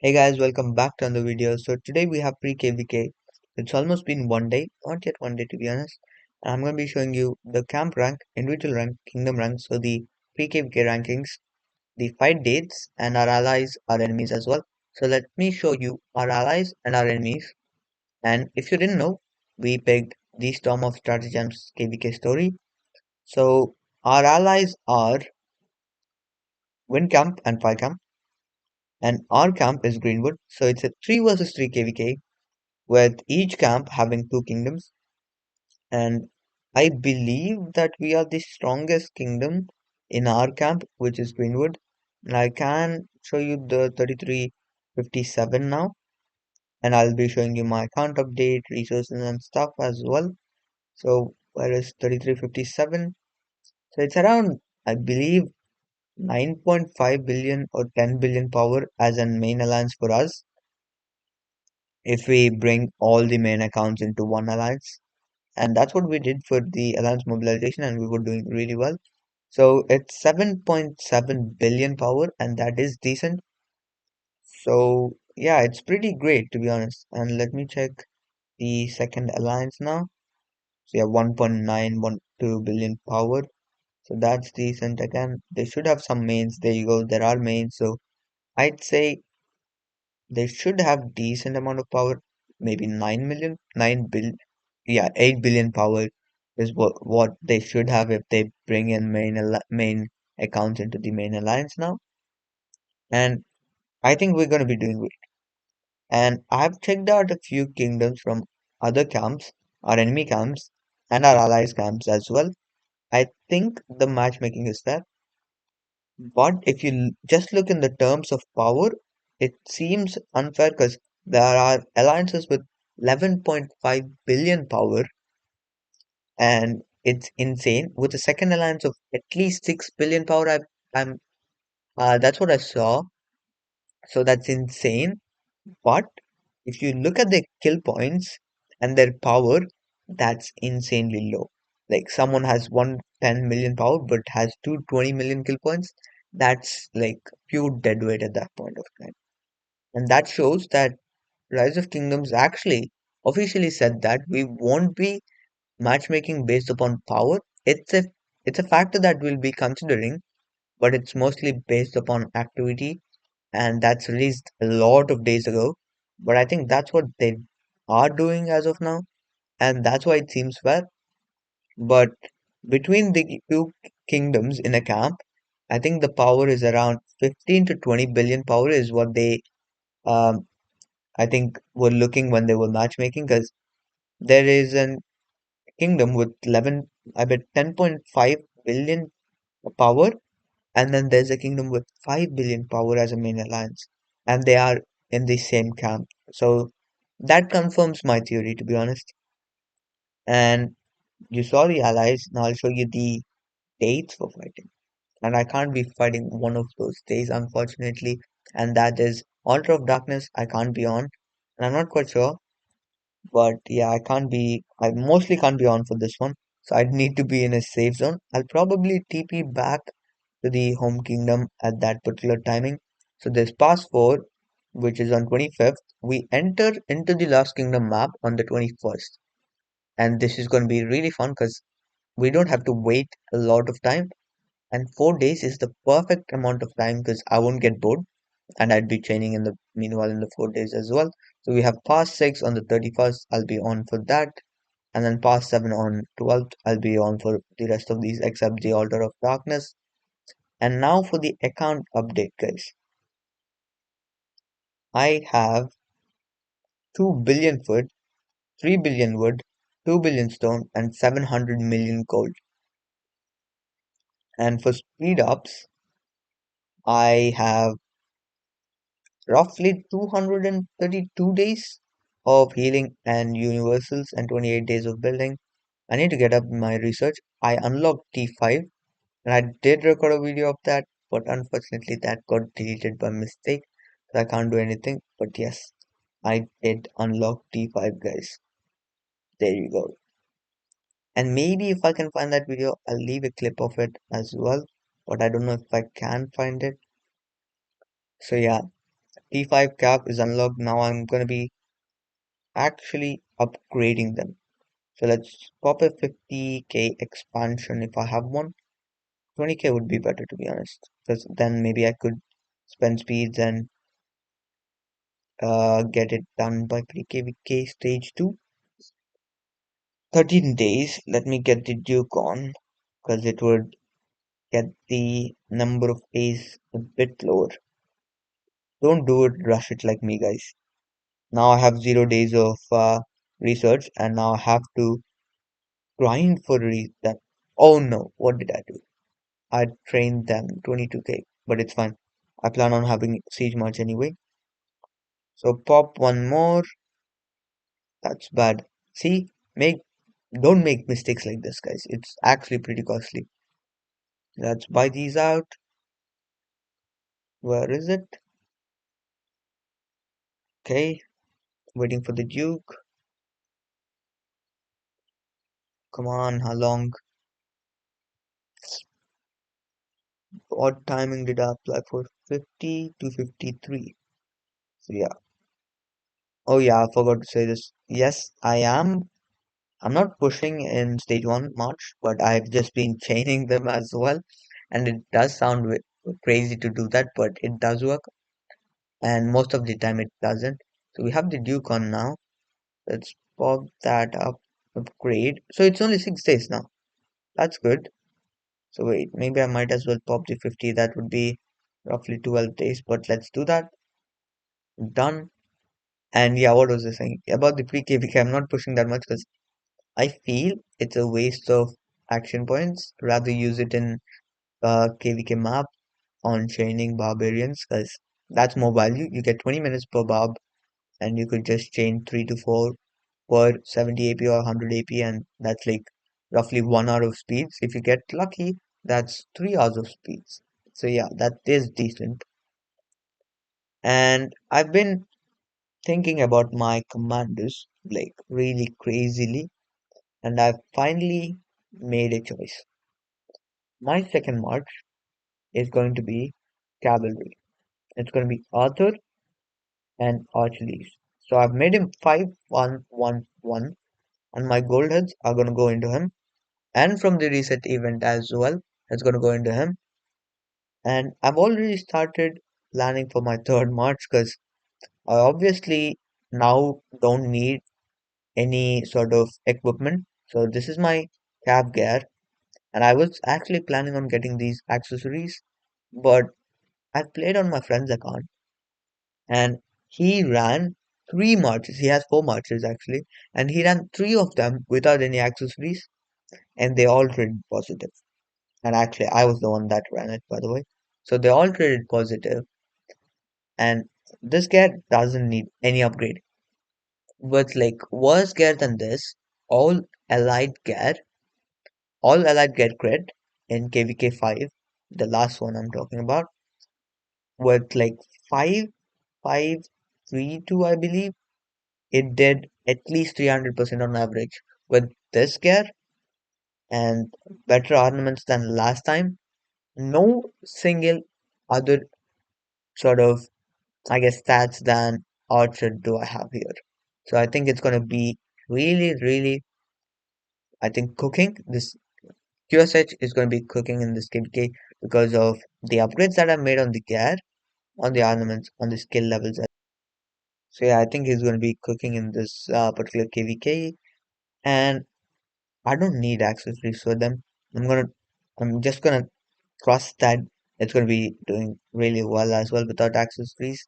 Hey guys, welcome back to another video. So today we have pre-KvK. It's almost been one day, not yet one day to be honest. And I'm going to be showing you the camp rank, individual rank, kingdom rank, so the pre-KvK rankings, the fight dates, and our allies, our enemies as well. So let me show you our allies and our enemies. And if you didn't know, we picked the Storm of Stratagems KvK story. So our allies are Wind Camp and Fire Camp, and our camp is Greenwood. So it's a 3 versus 3 KvK with each camp having two kingdoms. And I believe that we are the strongest kingdom in our camp, which is Greenwood. And I can show you the 3357 now, and I'll be showing you my account update, resources, and stuff as well. So, where is 3357? So, it's around, I believe, 9.5 billion or 10 billion power as a main alliance for us if we bring all the main accounts into one alliance. And that's what we did for the alliance mobilization, and we were doing really well. So it's 7.7 billion power, and that is decent. So yeah, it's pretty great to be honest. And let me check the second alliance now. So yeah, 1.912 billion power. So that's decent. Again, they should have some mains. There you go. There are mains. So I'd say they should have decent amount of power. Maybe 9 million, 9 billion. Yeah, 8 billion power is what they should have if they bring in main accounts into the main alliance now. And I think we're going to be doing great. And I've checked out a few kingdoms from other camps, our enemy camps, and our allies camps as well. I think the matchmaking is there. But if you just look in the terms of power, it seems unfair because there are alliances with 11.5 billion power, and it's insane. With a second alliance of at least 6 billion power, I'm that's what I saw. So that's insane. But if you look at their kill points and their power, that's insanely low. Like someone has 110 million power but has 220 million kill points. That's like pure dead weight at that point of time. And that shows that Rise of Kingdoms actually officially said that we won't be matchmaking based upon power. It's a factor that we'll be considering, but it's mostly based upon activity, and that's released a lot of days ago. But I think that's what they are doing as of now, and that's why it seems fair. But between the two kingdoms in a camp, I think the power is around 15 to 20 billion power is what they um I think were looking when they were matchmaking, because there is an kingdom with 11, I bet 10.5 billion power, and then there's a kingdom with 5 billion power as a main alliance, and they are in the same camp. So that confirms my theory, to be honest. And you saw the allies. Now I'll show you the dates for fighting. And I can't be fighting one of those days, unfortunately. And that is Altar of Darkness. I can't be on. And I'm not quite sure. But yeah, I mostly can't be on for this one. So I'd need to be in a safe zone. I'll probably TP back to the home kingdom at that particular timing. So this pass 4, which is on 25th, we enter into the Lost Kingdom map on the 21st. And this is going to be really fun because we don't have to wait a lot of time. And 4 days is the perfect amount of time because I won't get bored, and I'd be training in the meanwhile in the 4 days as well. So we have pass 6 on the 31st. I'll be on for that, and then pass 7 on 12th. I'll be on for the rest of these except the Altar of Darkness. And now for the account update, guys. I have 2 billion food, 3 billion wood, 2 billion stone, and 700 million gold. And for speed ups, I have roughly 232 days of healing and universals and 28 days of building. I need to get up my research. I unlocked T5, and I did record a video of that, but unfortunately that got deleted by mistake. So I can't do anything. But yes, I did unlock T5, guys. There you go. And maybe if I can find that video, I'll leave a clip of it as well. But I don't know if I can find it. So yeah. T5 cap is unlocked. Now I'm gonna be actually upgrading them. So let's pop a 50k expansion if I have one. 20k would be better to be honest, because then maybe I could spend speeds and get it done by KvK stage 2. 13 days. Let me get the Duke on, because it would get the number of days a bit lower. Don't do it, rush it like me, guys. Now I have 0 days of research, and now I have to grind for that. Oh no, what did I do? I trained them 22k, but it's fine. I plan on having siege march anyway. So pop one more. That's bad. See, don't make mistakes like this, guys. It's actually pretty costly. Let's buy these out. Where is it? Okay, waiting for the Duke. Come on, how long? What timing did I apply for? 50 to 53. So yeah. Oh yeah, I forgot to say this. Yes, I am. I'm not pushing in stage 1 March, but I've just been chaining them as well. And it does sound crazy to do that, but it does work. And most of the time it doesn't. So we have the Duke on now. Let's pop that up. Upgrade. So it's only 6 days now. That's good. So wait, maybe I might as well pop the 50. That would be roughly 12 days. But let's do that. Done. And yeah, what was I saying? About the pre-KvK, I'm not pushing that much because I feel it's a waste of action points. Rather use it in KvK map on chaining barbarians because that's more value. You get 20 minutes per barb and you could just chain 3 to 4 per 70 AP or 100 AP, and that's like roughly 1 hour of speeds. If you get lucky, that's 3 hours of speeds. So yeah, that is decent. And I've been thinking about my commanders like really crazily, and I've finally made a choice. My second march is going to be cavalry. It's going to be Arthur and archleys. So I've made him 5-1-1-1, and my gold heads are going to go into him. And from the reset event as well, it's going to go into him. And I've already started planning for my third march because I obviously now don't need any sort of equipment. So this is my cab gear, and I was actually planning on getting these accessories, but I played on my friend's account and he ran 3 marches. He has 4 marches actually, and he ran 3 of them without any accessories, and they all traded positive. And actually, I was the one that ran it, by the way. So they all traded positive, and this gear doesn't need any upgrade. But like worse gear than this, all allied gear, all allied gear crit in KvK 5, the last one I'm talking about, with like 5, 5, 3, 2, I believe. It did at least 300% on average. With this gear and better ornaments than last time, no single other sort of, I guess, stats than Archer do I have here. So I think it's going to be really, really, I think cooking. This QSH is going to be cooking in this KvK because of the upgrades that I made on the gear, on the ornaments, on the skill levels. So yeah, I think he's going to be cooking in this particular KvK, and I don't need accessories for them. I'm just gonna trust that it's gonna be doing really well as well without accessories.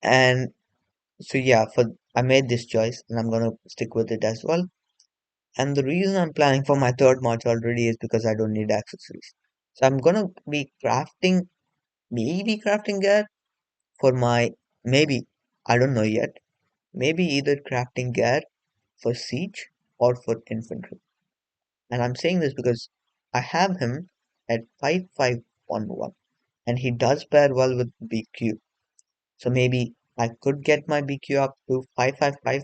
And so yeah, for I made this choice and I'm gonna stick with it as well. And the reason I'm planning for my third march already is because I don't need accessories. So I'm gonna be crafting, maybe crafting gear for my, maybe, I don't know yet, maybe either crafting gear for siege or for infantry. And I'm saying this because I have him at 5511 and he does pair well with BQ. So maybe I could get my BQ up to 555.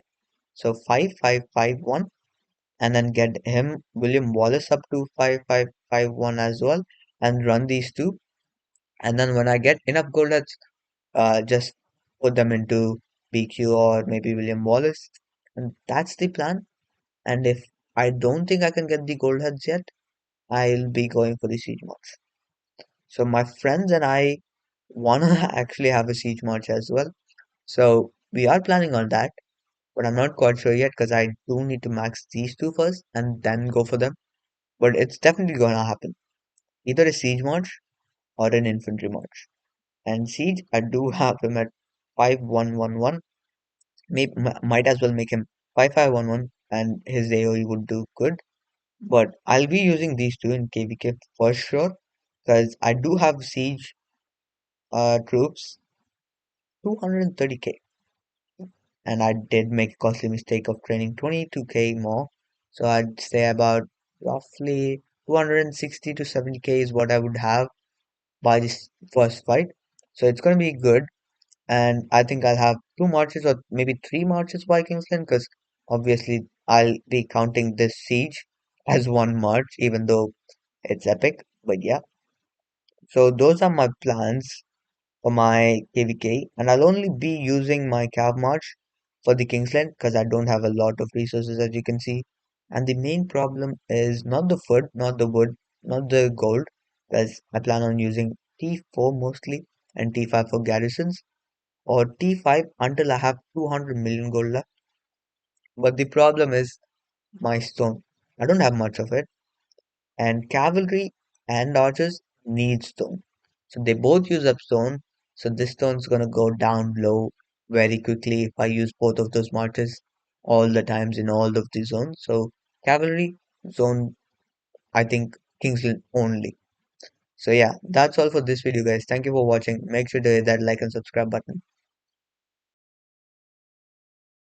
So 5551, and then get him William Wallace up to 5551 as well, and run these two. And then when I get enough gold heads, just put them into BQ or maybe William Wallace. And that's the plan. And if I don't think I can get the gold heads yet, I'll be going for the siege march. So my friends and I wanna actually have a siege march as well. So we are planning on that, but I'm not quite sure yet because I do need to max these two first and then go for them. But it's definitely gonna happen. Either a siege march or an infantry march. And siege, I do have him at 5111. Might as well make him 5511 and his AoE would do good. But I'll be using these two in KvK for sure because I do have siege troops 230k, and I did make a costly mistake of training 22k more. So I'd say about roughly 260 to 70k is what I would have by this first fight. So it's gonna be good, and I think I'll have two marches or maybe three marches by Kingsland because obviously I'll be counting this siege as one march, even though it's epic. But yeah, so those are my plans for my KvK, and I'll only be using my Cav March for the Kingsland because I don't have a lot of resources as you can see. And the main problem is not the food, not the wood, not the gold, because I plan on using T4 mostly and T5 for garrisons or T5 until I have 200 million gold left. But the problem is my stone. I don't have much of it, and cavalry and archers need stone. So they both use up stone. So this stone's gonna go down low very quickly if I use both of those marches all the times in all of the zones. So cavalry zone, I think Kingsland only. So yeah, that's all for this video guys. Thank you for watching. Make sure to hit that like and subscribe button.